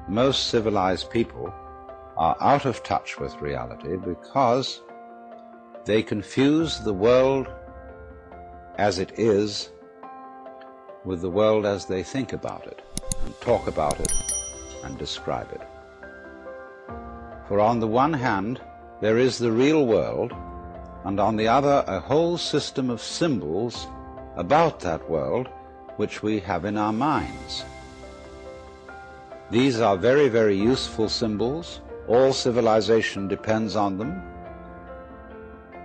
most civilized people are out of touch with reality because they confuse the world as it is with the world as they think about it and talk about it and describe it. For on the one hand, there is the real world, and on the other, a whole system of symbols about that world which we have in our minds. These are very, very useful symbols. All civilization depends on them.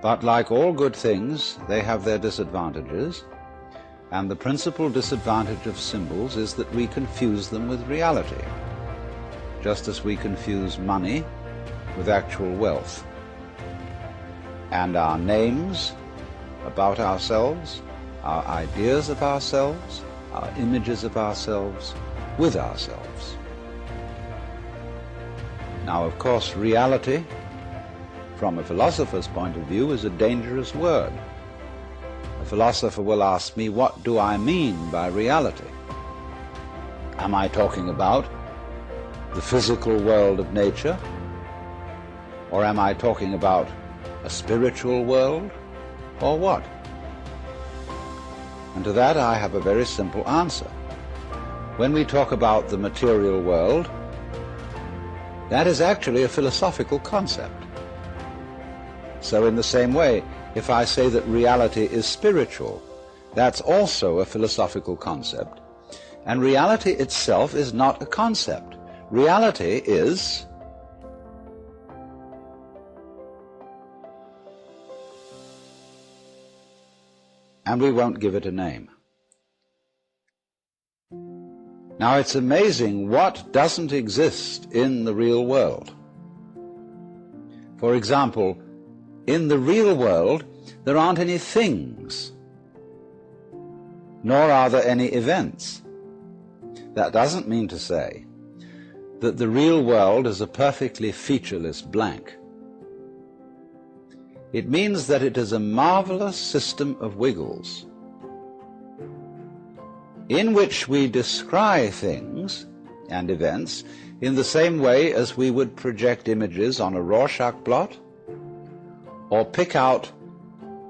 But like all good things, they have their disadvantages, and the principal disadvantage of symbols is that we confuse them with reality, just as we confuse money with actual wealth, and our names about ourselves, our ideas of ourselves, our images of ourselves with ourselves. Now, of course, reality, from a philosopher's point of view, is a dangerous word. A philosopher will ask me, what do I mean by reality? Am I talking about the physical world of nature? Or am I talking about a spiritual world? Or what? And to that I have a very simple answer. When we talk about the material world, that is actually a philosophical concept. So in the same way, if I say that reality is spiritual, that's also a philosophical concept. And reality itself is not a concept. Reality is and we won't give it a name. Now, it's amazing what doesn't exist in the real world. For example, in the real world, there aren't any things, nor are there any events. That doesn't mean to say that the real world is a perfectly featureless blank. It means that it is a marvelous system of wiggles in which we descry things and events in the same way as we would project images on a Rorschach blot or pick out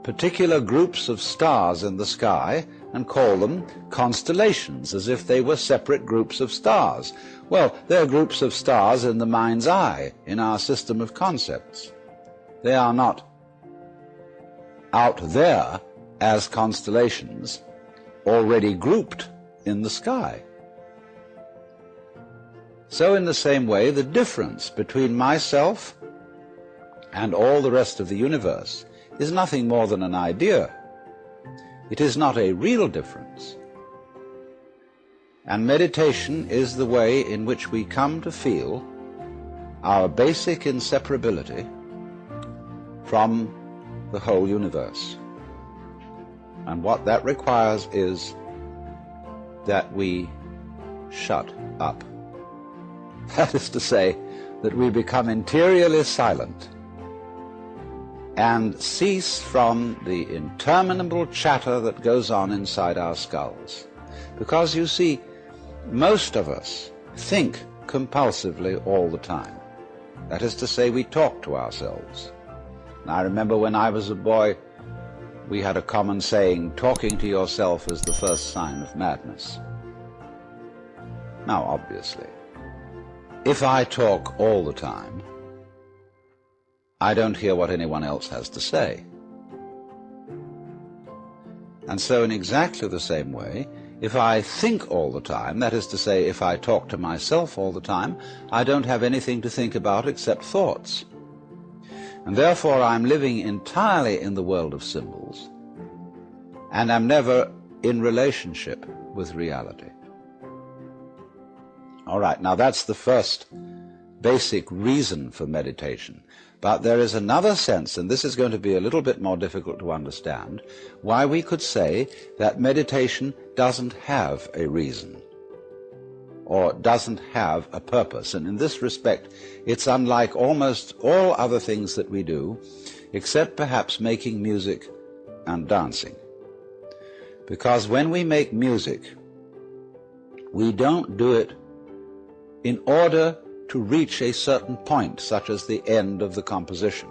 particular groups of stars in the sky and call them constellations as if they were separate groups of stars. Well, they're groups of stars in the mind's eye, in our system of concepts. They are not out there as constellations already grouped in the sky. So in the same way, the difference between myself and all the rest of the universe is nothing more than an idea. It is not a real difference. And meditation is the way in which we come to feel our basic inseparability from the whole universe. And what that requires is that we shut up. That is to say, that we become interiorly silent and cease from the interminable chatter that goes on inside our skulls. Because, you see, most of us think compulsively all the time. That is to say, we talk to ourselves. And I remember when I was a boy, we had a common saying, talking to yourself is the first sign of madness. Now, obviously, if I talk all the time, I don't hear what anyone else has to say. And so in exactly the same way, if I think all the time, that is to say, if I talk to myself all the time, I don't have anything to think about except thoughts. And therefore I'm living entirely in the world of symbols, and I'm never in relationship with reality. All right, now that's the first basic reason for meditation. But there is another sense, and this is going to be a little bit more difficult to understand, why we could say that meditation doesn't have a reason or doesn't have a purpose. And in this respect, it's unlike almost all other things that we do, except perhaps making music and dancing. Because when we make music, we don't do it in order to reach a certain point, such as the end of the composition.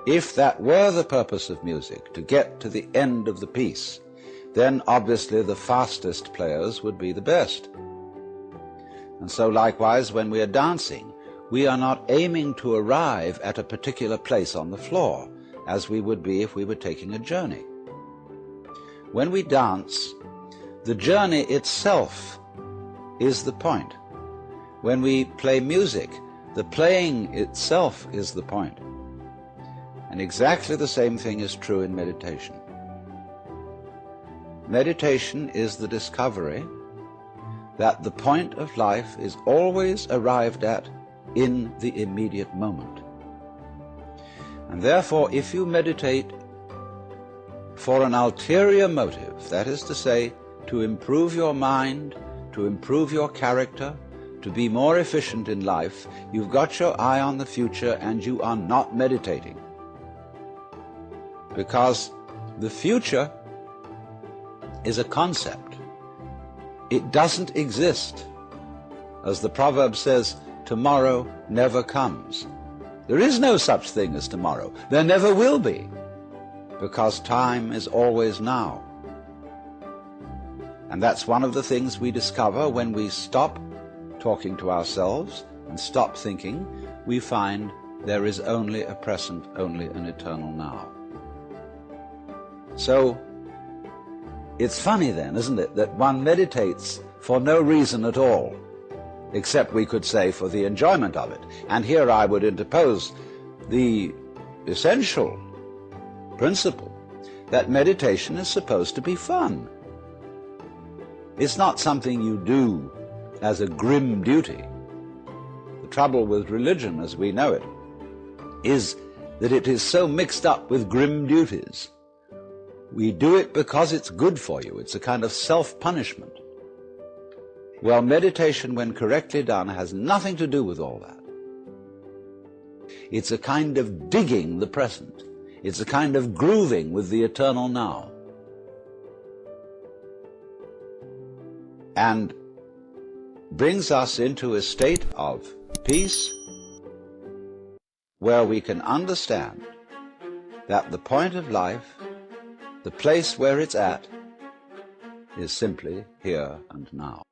If that were the purpose of music, to get to the end of the piece, then obviously the fastest players would be the best. And so likewise, when we are dancing, we are not aiming to arrive at a particular place on the floor, as we would be if we were taking a journey. When we dance, the journey itself is the point. When we play music, the playing itself is the point. And exactly the same thing is true in meditation. Meditation is the discovery that the point of life is always arrived at in the immediate moment. And therefore, if you meditate for an ulterior motive, that is to say, to improve your mind, to improve your character, to be more efficient in life, you've got your eye on the future and you are not meditating. Because the future is a concept. It doesn't exist. As the proverb says, tomorrow never comes. There is no such thing as tomorrow. There never will be, because time is always now. And that's one of the things we discover when we stop talking to ourselves and stop thinking. We find there is only a present, only an eternal now. So it's funny then, isn't it, that one meditates for no reason at all, except we could say for the enjoyment of it. And here I would interpose the essential principle that meditation is supposed to be fun. It's not something you do as a grim duty. The trouble with religion, as we know it, is that it is so mixed up with grim duties. We do it because it's good for you. It's a kind of self-punishment. Well, meditation, when correctly done, has nothing to do with all that. It's a kind of digging the present. It's a kind of grooving with the eternal now. And brings us into a state of peace where we can understand that the point of life, the place where it's at, is simply here and now.